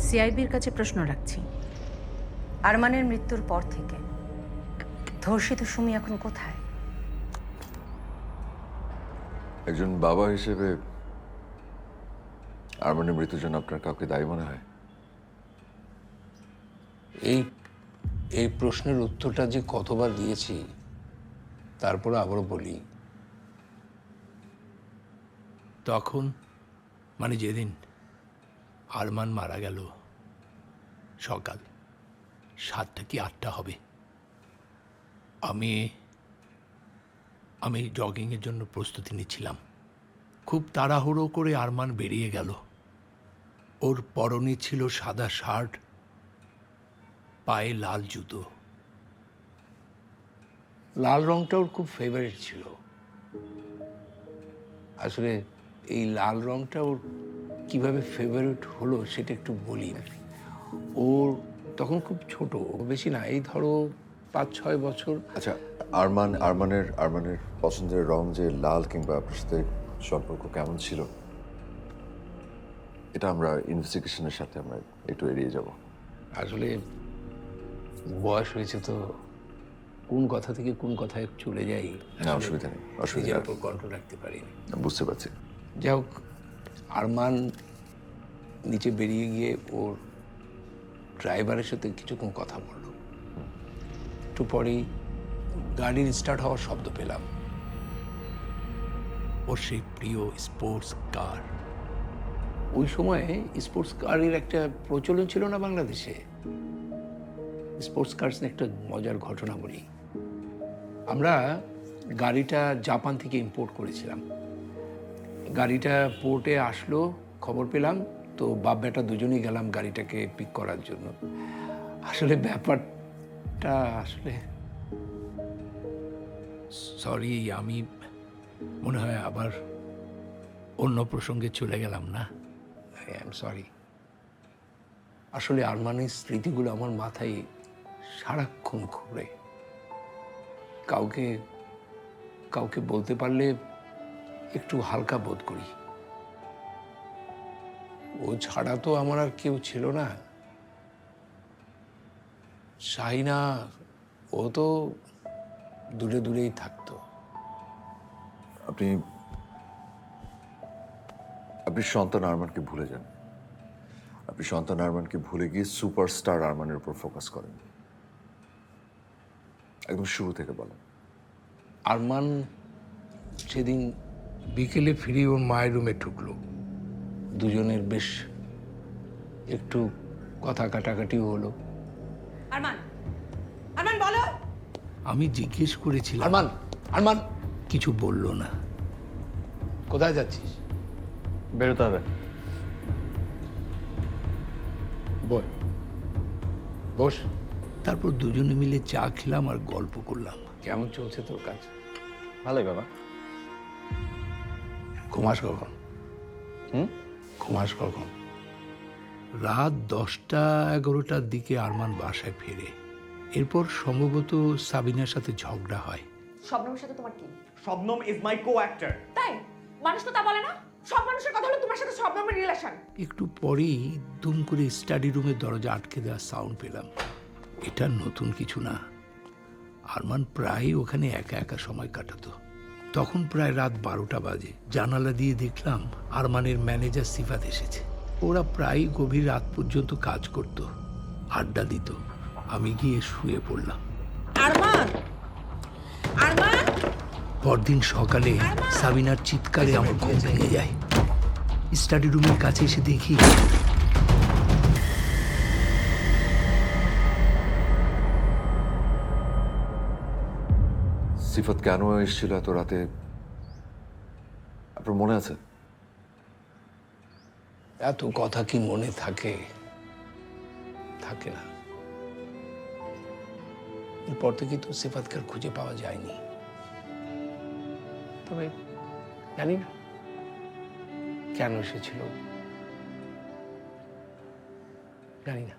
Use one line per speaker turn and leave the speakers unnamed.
সিআইবির কাছে প্রশ্ন রাখছি, আরমানের মৃত্যুর পর থেকে ধর্ষিত সুমি এখন কোথায়?
একজন বাবা হিসেবে আরমানের মৃত্যুর জন্য আপনার কাউকে দায়ী মনে হয়?
এই এই প্রশ্নের উত্তরটা যে কতবার দিয়েছি, তারপরে আবারও বলি, তখন মানে যেদিন আরমান মারা গেল, সকাল 7টা কি 8টা হবে। আমি আমি জগিংয়ের জন্য প্রস্তুতি নিচ্ছিলাম। খুব তাড়াহুড়ো করে আরমান বেরিয়ে গেল। ওর পরনে ছিল সাদা শার্ট, পায়ে লাল জুতো। লাল রংটা ওর খুব ফেভারিট ছিল। আসলে এই লাল রংটা ওর কিভাবে ফেভারিট হলো সেটা একটু বলি। ওর তখন খুব ছোট, বেশি না, এই ধরো 5-6 বছর।
আচ্ছা, আরমানের পছন্দের রং যে লাল, কিংবা আপনার সাথে সম্পর্ক কেমন ছিল, এটা আমরা ইনভেস্টিগেশনের সাথে আমরা একটু এড়িয়ে যাব।
আসলে বয়স হয়েছে তো, কোন কথা থেকে কোন কথায় চলে যাই,
না, অসুবিধা নেই, অসুবিধা
নিজের
নেই।
উপর কন্ট্রোল রাখতে পারিনি।
বুঝতে পারছি।
যাই হোক, আরমান নিচে বেরিয়ে গিয়ে ওর ড্রাইভারের সাথে কিছুক্ষণ কথা বলল। একটু পরেই গাড়ির স্টার্ট হওয়ার শব্দ পেলাম। ওর সেই প্রিয় স্পোর্টস কার। ওই সময়ে স্পোর্টস কারের একটা প্রচলন ছিল না বাংলাদেশে। স্পোর্টস কার্স নিয়ে একটা মজার ঘটনা বলি। আমরা গাড়িটা জাপান থেকে ইম্পোর্ট করেছিলাম। গাড়িটা পোর্টে আসলো, খবর পেলাম, তো বাপ বেটা দুজনেই গেলাম গাড়িটাকে পিক করার জন্য। আসলে ব্যাপারটা আসলে, সরি, আমি মনে হয় আবার অন্য প্রসঙ্গে চলে গেলাম না? I am sorry. আসলে আরমানের স্মৃতিগুলো আমার মাথায় সারাক্ষণ ঘুরে। কাউকে কাউকে বলতে পারলে একটু হালকা বোধ করি। ও ছাড়া তো আমার আর কেউ ছিল না। শাহিনা, ও তো দূরে দূরেই থাকতো।
আপনি আপনি সন্তান আরমানকে ভুলে যান। আপনি সন্তান আরমানকে ভুলে গিয়ে সুপারস্টার আরমানের উপর ফোকাস করেন। একদম শুরু থেকে বলেন।
আরমান সেদিন বিকেলে ফিরে ওর মায়ের রুমে ঢুকলো। দুজনের বেশ একটু কথা কাটাকাটিও হলো।
আরমান, আরমান বলো।
আমি জিজ্ঞেস করেছিলাম, আরমান, আরমান কিছু বলল না। কোথায় যাচ্ছিস?
বেরোতে হবে।
বস। তারপর দুজনে মিলে চা খেলাম আর গল্প করলাম। কেমন চলছে তোর কাজ?
ভালোই বাবা।
ঘুমাস কখন? ঘুমাস কখন? রাত 10টা-11টার দিকে আরমান বাসায় ফেরে। এরপর সম্ভবত সাবিনার সাথে ঝগড়া হয়।
শবনমের সাথে তোমার কি?
Shabnam is my co-actor.
তাই মানুষ তো তা বলে না। সব মানুষের কথা হলো তোমার সাথে শবনমের রিলেশন।
একটু পরেই দুম করে স্টাডি রুমের দরজা আটকে দেওয়ার সাউন্ড পেলাম। এটা নতুন কিছু না। আরমান প্রায় ওখানে একা একা সময় কাটাতো। তখন প্রায় রাত 12টা বাজে। জানালা দিয়ে দেখলাম আরমানের ম্যানেজার সিফাত এসেছে। ওরা প্রায় গভীর রাত পর্যন্ত কাজ করত, আড্ডা দিত। আমি গিয়ে শুয়ে পড়লাম।
আরমান, আরমান,
পরদিন সকালে সাবিনার চিৎকারে আমার ঘুম ভেঙে যায়। স্টাডি রুমের কাছে এসে দেখি
সিফাত কেন এসেছিল এত রাতে, আপনার মনে আছে?
এত কথা কি মনে থাকে? থাকে না। এরপর থেকে তো সিফাতকে আর খুঁজে পাওয়া যায়নি। তবে জানি না কেন এসেছিল, জানি না।